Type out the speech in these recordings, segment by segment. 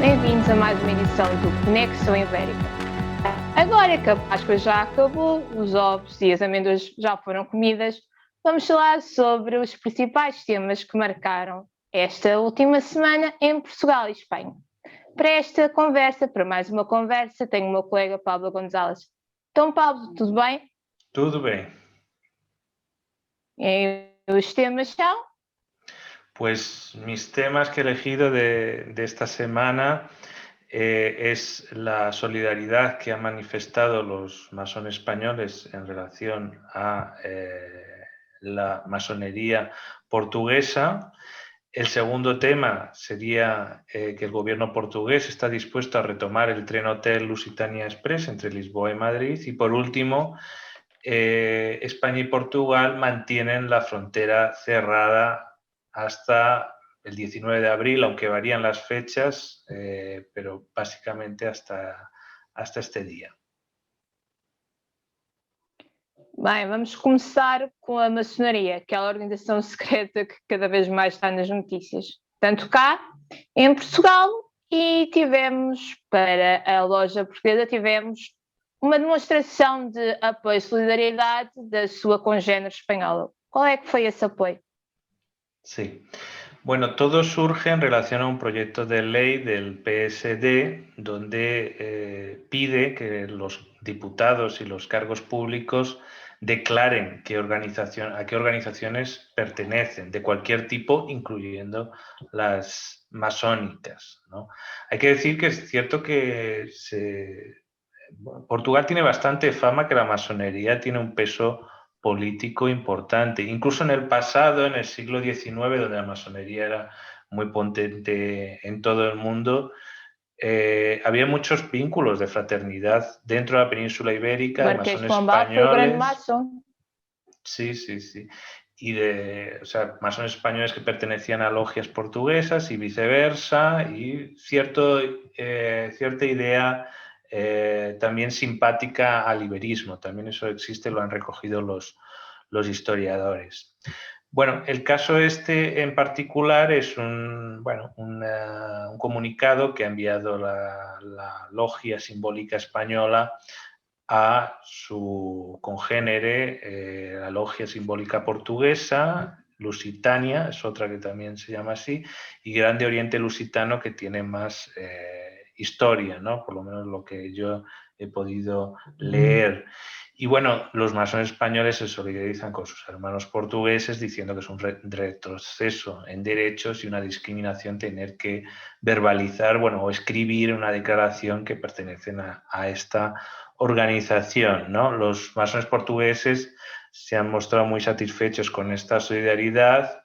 Bem-vindos a mais uma edição do Conexão Ibérica. Agora que a Páscoa já acabou, os ovos e as amêndoas já foram comidas, vamos falar sobre os principais temas que marcaram esta última semana em Portugal e Espanha. Para esta conversa, para mais uma conversa, tenho o meu colega Pablo González. Então, Pablo, tudo bem? Tudo bem. E os temas são? Pues mis temas que he elegido de esta semana es la solidaridad que han manifestado los masones españoles en relación a la masonería portuguesa. El segundo tema sería que el gobierno portugués está dispuesto a retomar el tren hotel Lusitania Express entre Lisboa y Madrid. Y por último, España y Portugal mantienen la frontera cerrada hasta el 19 de abril, aunque varían las fechas, pero básicamente hasta este día. Bem, vamos começar com a maçonaria, aquela organização secreta que cada vez mais está nas notícias. Tanto cá, em Portugal, e tivemos, para a loja portuguesa, tivemos uma demonstração de apoio e solidariedade da sua congénere espanhola. Qual é que foi esse apoio? Sí. Bueno, todo surge en relación a un proyecto de ley del PSD donde pide que los diputados y los cargos públicos declaren a qué organizaciones pertenecen, de cualquier tipo, incluyendo las masónicas, ¿no? Hay que decir que es cierto que Portugal tiene bastante fama que la masonería tiene un peso político importante. Incluso en el pasado, en el siglo XIX, donde la masonería era muy potente en todo el mundo, había muchos vínculos de fraternidad dentro de la península ibérica, de Marqués de masones Pombal foi o grande españoles. maçom. Sí, sí, sí. Y masones españoles que pertenecían a logias portuguesas y viceversa, y cierta idea también simpática al iberismo. También eso existe, lo han recogido los historiadores. Bueno, el caso este en particular es un comunicado que ha enviado la Logia Simbólica Española a su congénere, la Logia Simbólica Portuguesa, Lusitania, es otra que también se llama así, y Grande Oriente Lusitano, que tiene más historia, ¿no? Por lo menos lo que yo he podido leer. Y bueno, los masones españoles se solidarizan con sus hermanos portugueses diciendo que es un retroceso en derechos y una discriminación tener que verbalizar, o escribir una declaración que pertenecen a esta organización, ¿no? Los masones portugueses se han mostrado muy satisfechos con esta solidaridad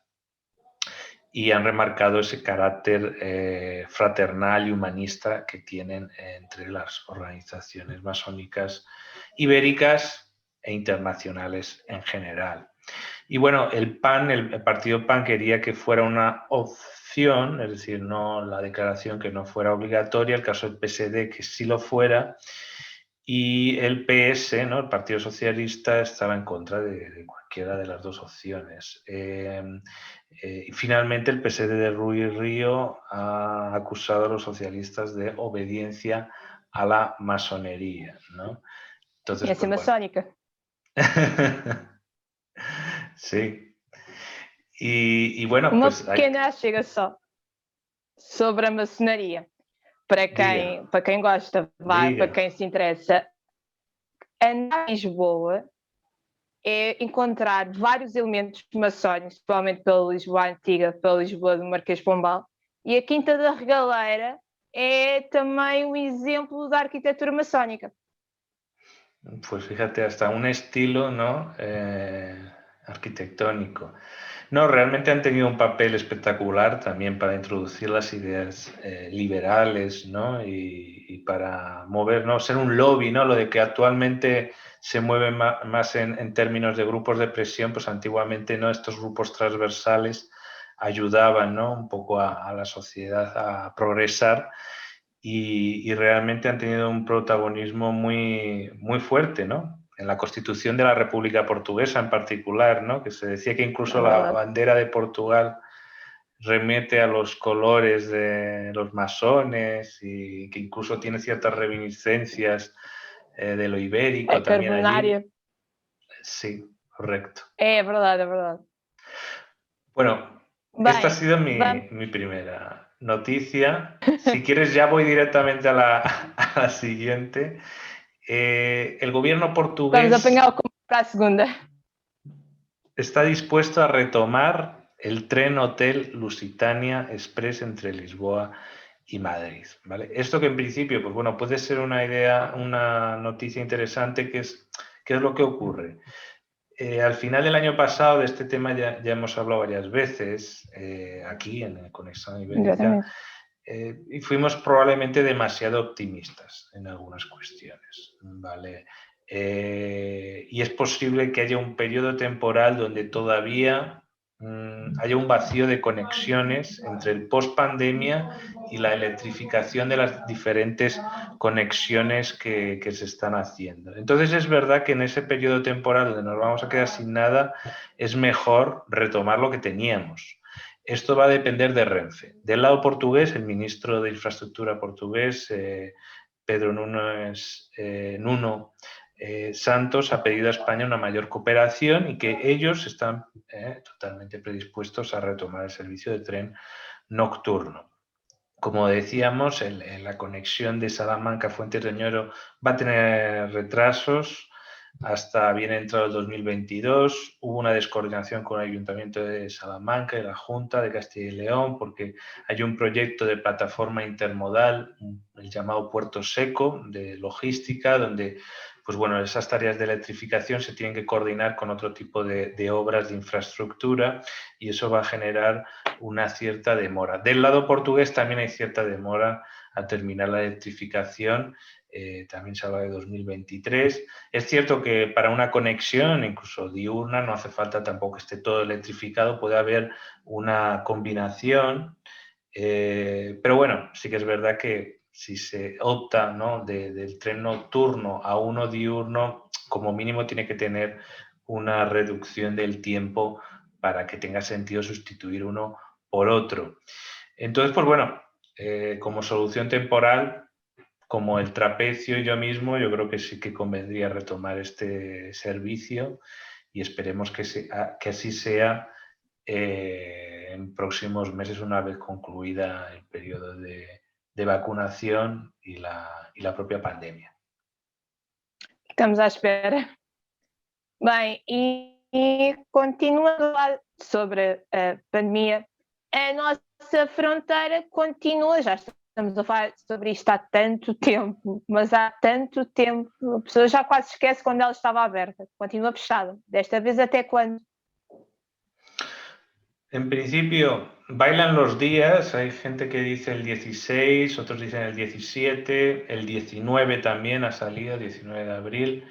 y han remarcado ese carácter fraternal y humanista que tienen entre las organizaciones masónicas ibéricas e internacionales en general. Y bueno, el partido PAN quería que fuera una opción, es decir, no la declaración que no fuera obligatoria, el caso del PSD que sí lo fuera, y el PS, ¿no? El Partido Socialista, estaba en contra de cualquiera de las dos opciones. Y finalmente el PSD de Ruiz Río ha acusado a los socialistas de obediencia a la masonería, ¿no? Entonces, Ciência masónica. Sí. Y bueno, Uma pues... pequena chega só sobre a maçonaria. Para quem gosta, para quem se interessa, andar em Lisboa é encontrar vários elementos maçónicos, principalmente pela Lisboa Antiga, pela Lisboa do Marquês de Pombal, e a Quinta da Regaleira é também um exemplo da arquitetura maçónica. Pues fíjate, hasta un estilo, ¿no? Arquitectónico. No, realmente han tenido un papel espectacular también para introducir las ideas liberales, ¿no? Y para mover, ¿no? Ser un lobby, ¿no? Lo de que actualmente se mueve más en términos de grupos de presión, pues antiguamente, ¿no? Estos grupos transversales ayudaban, ¿no? Un poco a la sociedad a progresar. Y realmente han tenido un protagonismo muy, muy fuerte, ¿no? En la Constitución de la República Portuguesa en particular, ¿no? Que se decía que incluso la bandera de Portugal remite a los colores de los masones y que incluso tiene ciertas reminiscencias de lo ibérico también allí. Sí, correcto. É verdade, é verdade. Bueno, esta ha sido mi primera noticia. Si quieres ya voy directamente a la siguiente. El gobierno portugués Vamos apanhar para a segunda. está dispuesto a retomar el tren Hotel Lusitania Express entre Lisboa y Madrid, ¿vale? Esto que en principio, pues bueno, puede ser una idea, una noticia interesante, ¿qué es lo que ocurre? Al final del año pasado de este tema ya hemos hablado varias veces aquí en Conexión Ibérica y fuimos probablemente demasiado optimistas en algunas cuestiones, ¿vale? Y es posible que haya un periodo temporal donde todavía haya un vacío de conexiones entre el post-pandemia y la electrificación de las diferentes conexiones que se están haciendo. Entonces es verdad que en ese periodo temporal donde nos vamos a quedar sin nada, es mejor retomar lo que teníamos. Esto va a depender de Renfe. Del lado portugués, el ministro de Infraestructura portugués, Pedro Nuno Santos, ha pedido a España una mayor cooperación y que ellos están totalmente predispuestos a retomar el servicio de tren nocturno. Como decíamos, la conexión de Salamanca a Fuentes de Oñoro va a tener retrasos hasta bien entrado el 2022. Hubo una descoordinación con el Ayuntamiento de Salamanca y la Junta de Castilla y León porque hay un proyecto de plataforma intermodal, el llamado Puerto Seco, de logística, donde pues bueno, esas tareas de electrificación se tienen que coordinar con otro tipo de obras de infraestructura y eso va a generar una cierta demora. Del lado portugués también hay cierta demora a terminar la electrificación. También se habla de 2023. Es cierto que para una conexión, incluso diurna, no hace falta tampoco que esté todo electrificado, puede haber una combinación, pero bueno, sí que es verdad que si se opta, ¿no?, del tren nocturno a uno diurno, como mínimo tiene que tener una reducción del tiempo para que tenga sentido sustituir uno por otro. Entonces, pues bueno, como solución temporal, como el trapecio yo mismo, yo creo que sí que convendría retomar este servicio y esperemos que así sea en próximos meses, una vez concluida el periodo de vacunación y la propia pandemia. Estamos à espera. Bem, e continuando a falar sobre a pandemia, a nossa fronteira continua, já estamos a falar sobre isto há tanto tempo, mas há tanto tempo, a pessoa já quase esquece quando ela estava aberta, continua fechada. Desta vez até quando? En principio, bailan los días, hay gente que dice el 16, otros dicen el 17, el 19 también ha salido, 19 de abril.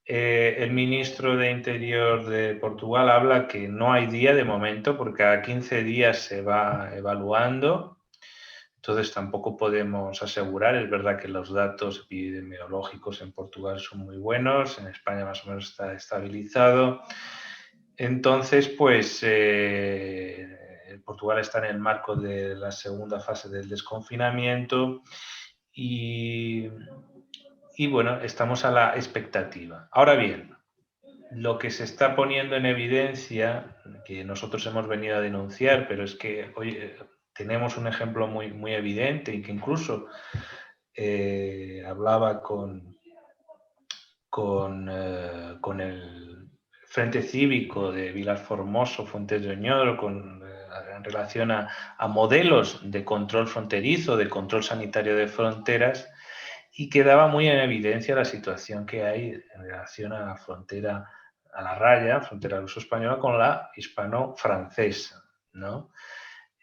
El ministro de Interior de Portugal habla que no hay día de momento, porque cada 15 días se va evaluando, entonces tampoco podemos asegurar. Es verdad que los datos epidemiológicos en Portugal son muy buenos, en España más o menos está estabilizado. Entonces, pues Portugal está en el marco de la segunda fase del desconfinamiento y bueno, estamos a la expectativa. Ahora bien, lo que se está poniendo en evidencia, que nosotros hemos venido a denunciar, pero es que hoy tenemos un ejemplo muy, muy evidente y que incluso hablaba con el Frente Cívico de Vilar Formoso, Fuentes de Oñoro, en relación a modelos de control fronterizo, de control sanitario de fronteras, y quedaba muy en evidencia la situación que hay en relación a la frontera, a la raya, frontera ruso-española, con la hispano-francesa, ¿no?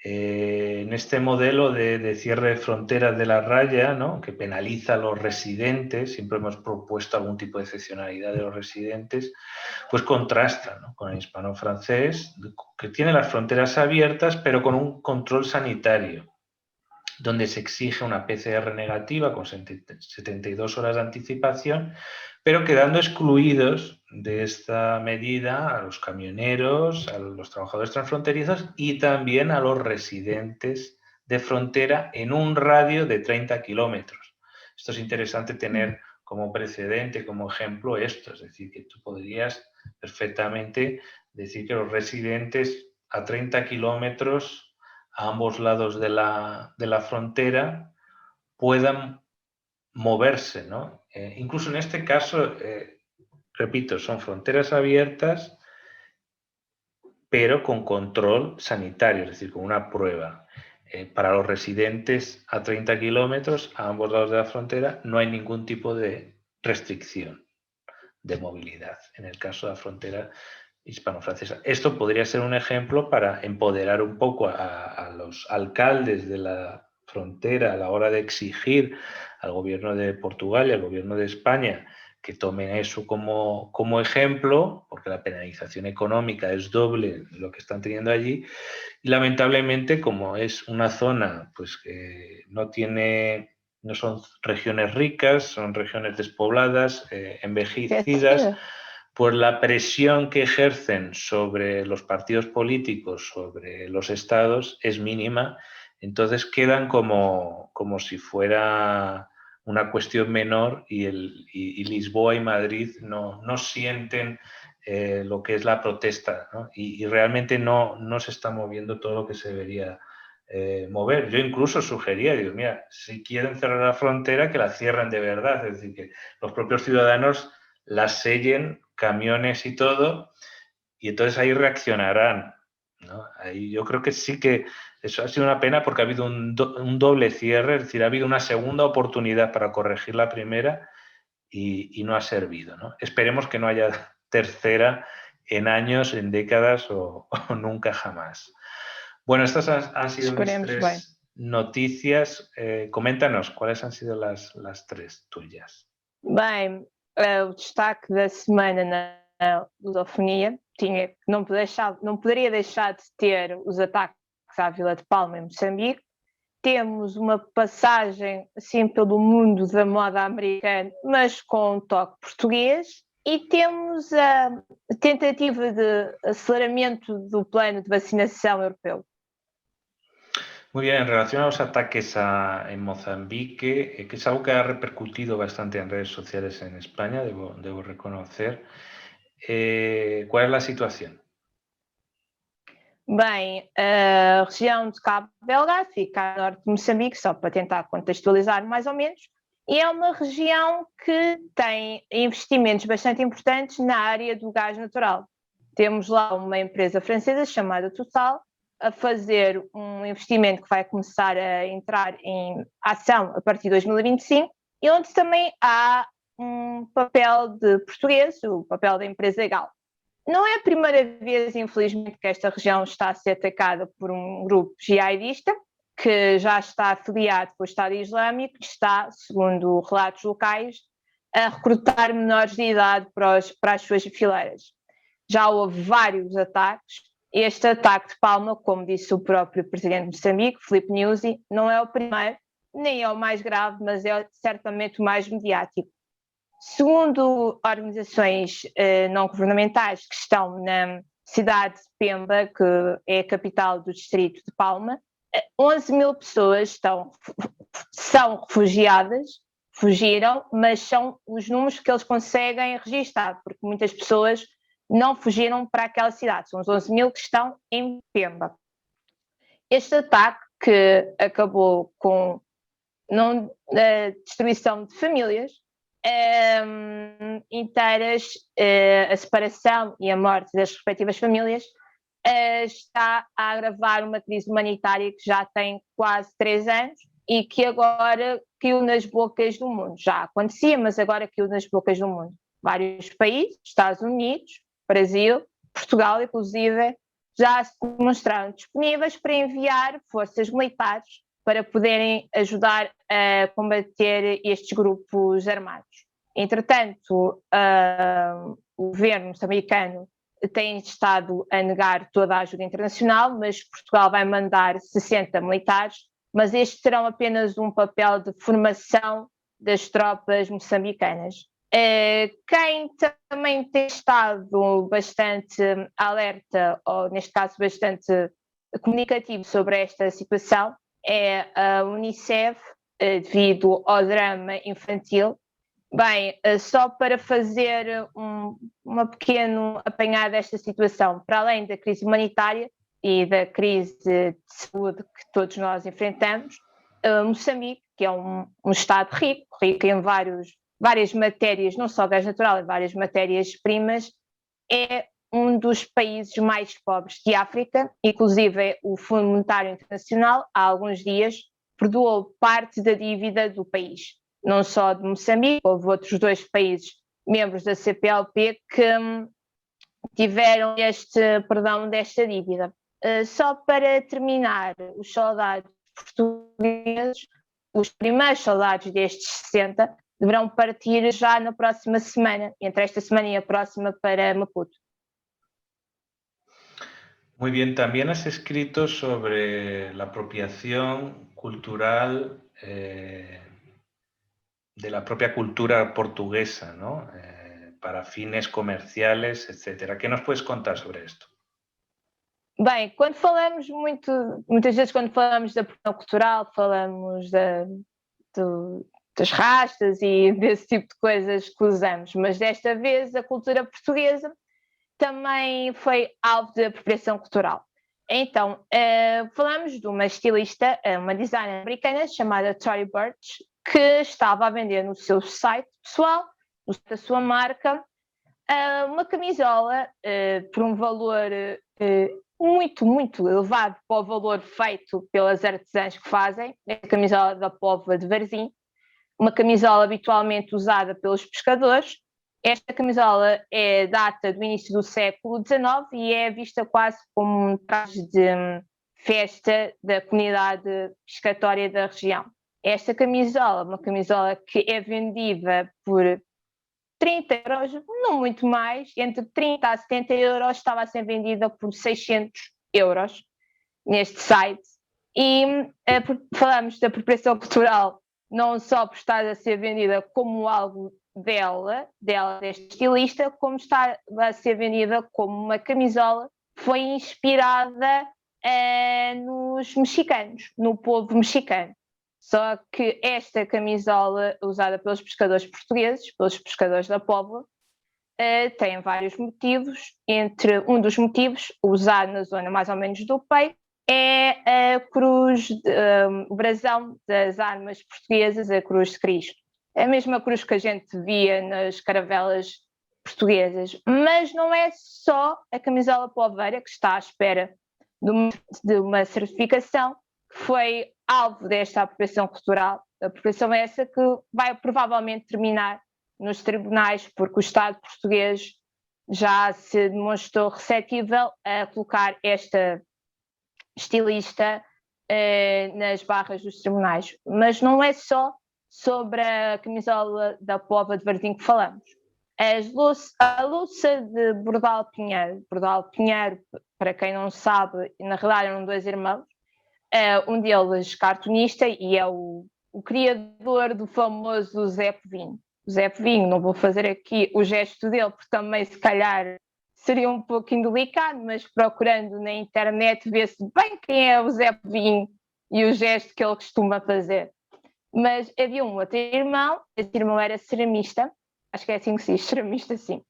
En este modelo de cierre de fronteras de la raya, ¿no?, que penaliza a los residentes, siempre hemos propuesto algún tipo de excepcionalidad de los residentes, pues contrasta, ¿no?, con el hispano-francés, que tiene las fronteras abiertas, pero con un control sanitario. donde se exige una PCR negativa con 72 horas de anticipación, pero quedando excluidos de esta medida a los camioneros, a los trabajadores transfronterizos y también a los residentes de frontera en un radio de 30 kilómetros. Esto es interesante tener como precedente, como ejemplo esto, es decir, que tú podrías perfectamente decir que los residentes a 30 kilómetros a ambos lados de la frontera puedan moverse, ¿no? Incluso en este caso, repito, son fronteras abiertas, pero con control sanitario, es decir, con una prueba. Para los residentes a 30 kilómetros, a ambos lados de la frontera, no hay ningún tipo de restricción de movilidad, en el caso de la frontera hispano-francesa. Esto podría ser un ejemplo para empoderar un poco a los alcaldes de la frontera a la hora de exigir al gobierno de Portugal y al gobierno de España que tomen eso como ejemplo, porque la penalización económica es doble lo que están teniendo allí. Y lamentablemente, como es una zona pues, que no son regiones ricas, son regiones despobladas, envejecidas, pues la presión que ejercen sobre los partidos políticos, sobre los estados, es mínima. Entonces quedan como si fuera una cuestión menor y Lisboa y Madrid no sienten lo que es la protesta, ¿no? Y realmente no se está moviendo todo lo que se debería mover. Yo incluso sugería, digo, mira, si quieren cerrar la frontera, que la cierren de verdad, es decir, que los propios ciudadanos la sellen, camiones y todo, y entonces ahí reaccionarán, ¿no? Ahí yo creo que sí que eso ha sido una pena porque ha habido un doble cierre, es decir, ha habido una segunda oportunidad para corregir la primera y no ha servido, ¿no? Esperemos que no haya tercera en años, en décadas o nunca jamás. Bueno, estas han sido mis tres noticias. Coméntanos, ¿cuáles han sido las tres tuyas? Bem, o destaque da semana na lusofonia não poderia deixar de ter os ataques à Vila de Palma, em Moçambique. Temos uma passagem assim pelo mundo da moda americana, mas com um toque português. E temos a tentativa de aceleramento do plano de vacinação europeu. Muy bien, en relación a los ataques en Mozambique, que es algo que ha repercutido bastante en redes sociales en España, debo reconocer, ¿cuál es la situación? Bem, a região de Cabo Delgado fica a norte de Moçambique, só para tentar contextualizar mais ou menos, e é uma região que tem investimentos bastante importantes na área do gás natural. Temos lá uma empresa francesa chamada Total a fazer um investimento que vai começar a entrar em ação a partir de 2025 e onde também há um papel de português, o papel da empresa Gal. Não é a primeira vez, infelizmente, que esta região está a ser atacada por um grupo jihadista que já está afiliado com o Estado Islâmico e está, segundo relatos locais, a recrutar menores de idade para as suas fileiras. Já houve vários ataques. Este ataque de Palma, como disse o próprio presidente de Moçambique, Filipe Nyusi, não é o primeiro, nem é o mais grave, mas é certamente o mais mediático. Segundo organizações não governamentais que estão na cidade de Pemba, que é a capital do distrito de Palma, 11 mil pessoas são refugiadas, fugiram, mas são os números que eles conseguem registrar, porque muitas pessoas não fugiram para aquela cidade. São os 11 mil que estão em Pemba. Este ataque, que acabou com a destruição de famílias inteiras, a separação e a morte das respectivas famílias, está a agravar uma crise humanitária que já tem quase 3 anos e que agora caiu nas bocas do mundo. Já acontecia, mas agora caiu nas bocas do mundo. Vários países, Estados Unidos, Brasil, Portugal, inclusive, já se demonstraram disponíveis para enviar forças militares para poderem ajudar a combater estes grupos armados. Entretanto, o governo moçambicano tem estado a negar toda a ajuda internacional, mas Portugal vai mandar 60 militares mas estes terão apenas um papel de formação das tropas moçambicanas. Quem também tem estado bastante alerta, ou neste caso bastante comunicativo sobre esta situação, é a Unicef, devido ao drama infantil. Bem, só para fazer uma pequena apanhado desta situação, para além da crise humanitária e da crise de saúde que todos nós enfrentamos, Moçambique, que é um estado rico em várias matérias, não só gás natural, várias matérias-primas, é um dos países mais pobres de África. Inclusive o Fundo Monetário Internacional, há alguns dias, perdoou parte da dívida do país. Não só de Moçambique, houve outros 2 países membros da CPLP que tiveram este perdão desta dívida. Só para terminar, os soldados portugueses, os primeiros soldados destes 60, deverão partir já na próxima semana, entre esta semana e a próxima, para Maputo. Muy bien, también has escrito sobre la apropiación cultural de la propia cultura portuguesa, ¿no? Para fines comerciales, etcétera. ¿Qué nos puedes contar sobre esto? Bem, quando falamos muitas vezes quando falamos da apropriação cultural, falamos das rastas e desse tipo de coisas que usamos, mas desta vez a cultura portuguesa também foi alvo de apropriação cultural. Então, falamos de uma estilista, uma designer americana chamada Tory Burch, que estava a vender no seu site pessoal, da sua marca, uma camisola por um valor muito, muito elevado para o valor feito pelas artesãs que fazem, a camisola da Póvoa de Varzim, uma camisola habitualmente usada pelos pescadores. Esta camisola data do início do século XIX e é vista quase como um traje de festa da comunidade pescatória da região. Esta camisola, uma camisola que é vendida por 30 euros, não muito mais, entre 30 a 70 euros, estava a ser vendida por 600 euros neste site. E falamos da apropriação cultural, não só por estar a ser vendida como algo dela, deste estilista, como está a ser vendida como uma camisola que foi inspirada nos mexicanos, no povo mexicano. Só que esta camisola, usada pelos pescadores portugueses, pelos pescadores da Póvoa, tem vários motivos. Entre um dos motivos, usado na zona mais ou menos do peito, é a cruz, o brasão das armas portuguesas, a cruz de Cristo. É a mesma cruz que a gente via nas caravelas portuguesas. Mas não é só a camisola povoeira que está à espera de uma certificação, que foi alvo desta apropriação cultural. A apropriação é essa que vai provavelmente terminar nos tribunais, porque o Estado português já se demonstrou receptível a colocar esta estilista nas barras dos tribunais. Mas não é só sobre a camisola da Póvoa de Varzim que falamos. A louça de Bordal Pinheiro, para quem não sabe, na realidade eram 2 irmãos, um deles cartunista e é o criador do famoso Zé Povinho. O Zé Povinho, não vou fazer aqui o gesto dele, porque também se calhar seria um pouco indelicado, mas procurando na internet vê-se bem quem é o Zé Povinho e o gesto que ele costuma fazer. Mas havia um outro irmão, esse irmão era ceramista, acho que é assim que se diz, ceramista, sim.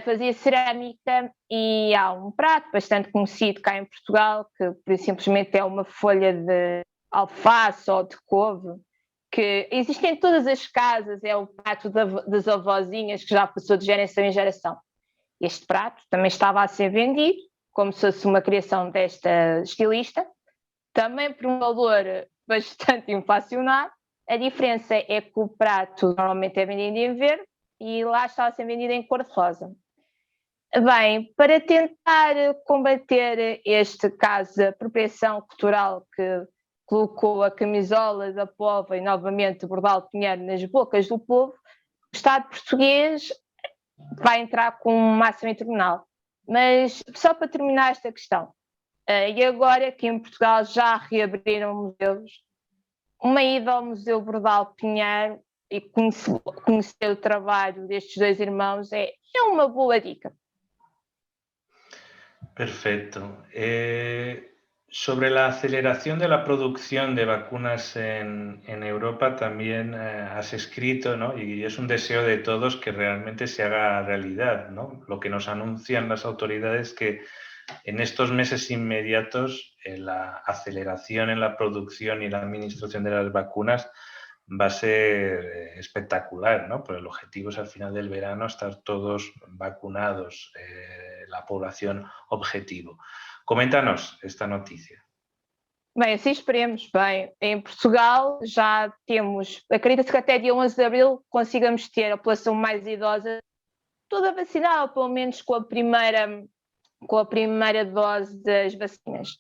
Fazia cerâmica e há um prato bastante conhecido cá em Portugal, que simplesmente é uma folha de alface ou de couve, que existe em todas as casas, é o prato das avózinhas, que já passou de geração em geração. Este prato também estava a ser vendido, como se fosse uma criação desta estilista, também por um valor bastante inflacionado. A diferença é que o prato normalmente é vendido em verde e lá está a ser vendido em cor de rosa. Bem, para tentar combater este caso de apropriação cultural que colocou a camisola da Póvoa e novamente o Bordal Pinheiro nas bocas do povo, o Estado português vai entrar com uma ação em tribunal. Mas só para terminar esta questão, E agora aqui em Portugal já reabriram museus. Uma ida ao Museu Bordal Pinheiro e conhecer o trabalho destes dois irmãos é uma boa dica. Perfecto. Sobre la aceleración de la producción de vacunas en Europa también has escrito, ¿no? Y es un deseo de todos que realmente se haga realidad, ¿no? Lo que nos anuncian las autoridades que en estos meses inmediatos la aceleración en la producción y la administración de las vacunas va a ser espectacular, ¿no? Pero el objetivo es al final del verano estar todos vacunados, la población objetivo. Coméntanos esta notícia. Bem, assim esperemos. Bem, em Portugal já temos, acredita-se que até dia 11 de abril consigamos ter a população mais idosa toda vacinada, pelo menos com a primeira dose das vacinas.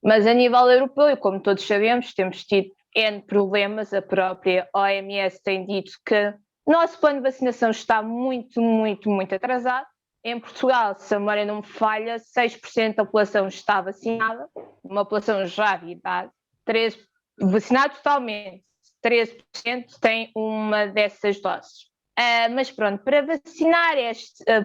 Mas a nível europeu, e como todos sabemos, temos tido N problemas. A própria OMS tem dito que o nosso plano de vacinação está muito, muito, muito atrasado. Em Portugal, se a memória não me falha, 6% da população está vacinada, uma população já de idade, vacinada totalmente, 13% tem uma dessas doses. Mas pronto, para vacinar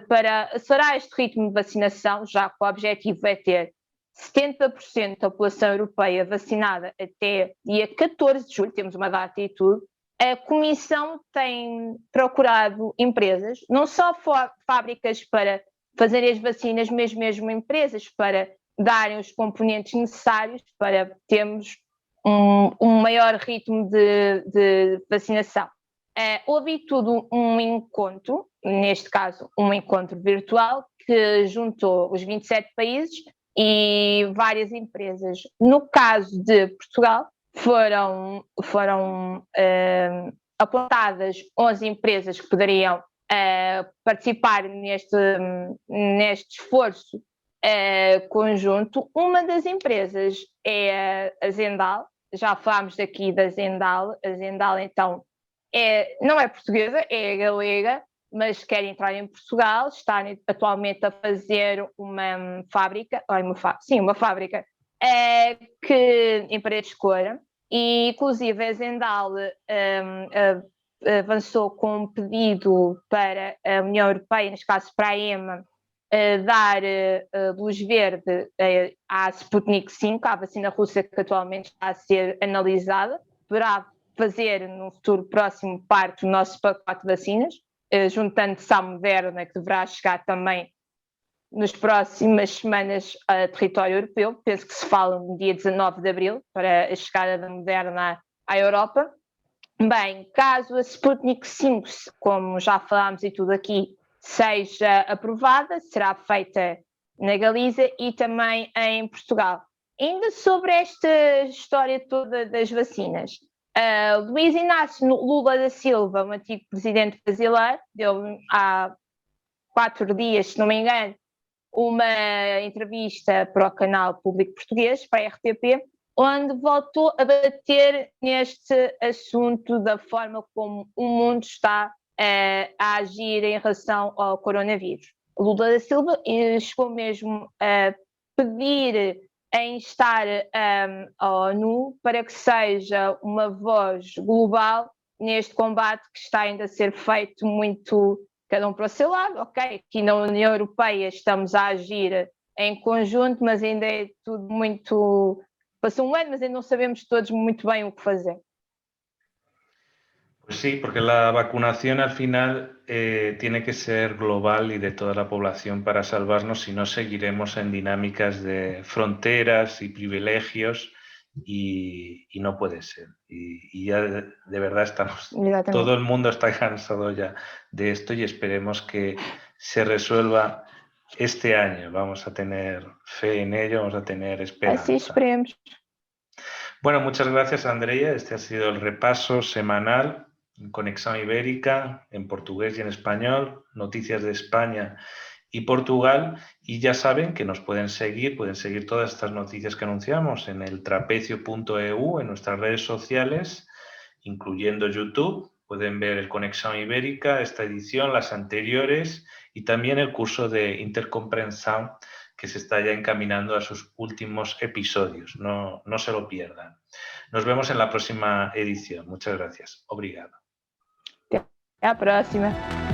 para acelerar este ritmo de vacinação, já que o objetivo é ter 70% da população europeia vacinada até dia 14 de julho, temos uma data e tudo, a Comissão tem procurado empresas, não só fábricas para fazerem as vacinas, mas mesmo empresas para darem os componentes necessários para termos um maior ritmo de vacinação. Houve tudo um encontro, neste caso um encontro virtual, que juntou os 27 países e várias empresas. No caso de Portugal, foram apontadas 11 empresas que poderiam participar neste esforço conjunto. Uma das empresas é a Zendal, já falámos daqui da Zendal. A Zendal, então, não é portuguesa, é galega, mas quer entrar em Portugal, está atualmente a fazer uma fábrica, em Paredes de Cora, e inclusive a Zendal avançou com um pedido para a União Europeia, neste caso para a EMA, dar luz verde à Sputnik V, à vacina russa que atualmente está a ser analisada, poderá fazer no futuro próximo parte do nosso pacote de vacinas, juntando-se à Moderna, que deverá chegar também nas próximas semanas a território europeu. Penso que se fala no dia 19 de abril para a chegada da Moderna à Europa. Bem, caso a Sputnik V, como já falámos e tudo aqui, seja aprovada, será feita na Galiza e também em Portugal. Ainda sobre esta história toda das vacinas, Luiz Inácio Lula da Silva, o antigo presidente brasileiro, deu há 4 dias, se não me engano, uma entrevista para o canal público português, para a RTP, onde voltou a bater neste assunto da forma como o mundo está a agir em relação ao coronavírus. Lula da Silva chegou mesmo a pedir a instar a ONU para que seja uma voz global neste combate que está ainda a ser feito muito cada um para o seu lado. Ok, aqui na União Europeia estamos a agir em conjunto, mas ainda é tudo muito... Passou um ano, mas ainda não sabemos todos muito bem o que fazer. Pues sí, porque la vacunación al final tiene que ser global y de toda la población para salvarnos, si no seguiremos en dinámicas de fronteras y privilegios y no puede ser. Y ya de verdad todo el mundo está cansado ya de esto y esperemos que se resuelva este año. Vamos a tener fe en ello, vamos a tener esperanza. Así esperemos. Bueno, muchas gracias, Andrea. Este ha sido el repaso semanal en Conexión Ibérica, en portugués y en español, noticias de España y Portugal. Y ya saben que nos pueden seguir todas estas noticias que anunciamos en el trapecio.eu, en nuestras redes sociales, incluyendo YouTube. Pueden ver el Conexión Ibérica, esta edición, las anteriores y también el curso de Intercomprensión que se está ya encaminando a sus últimos episodios. No se lo pierdan. Nos vemos en la próxima edición. Muchas gracias. Obrigado. Até a próxima.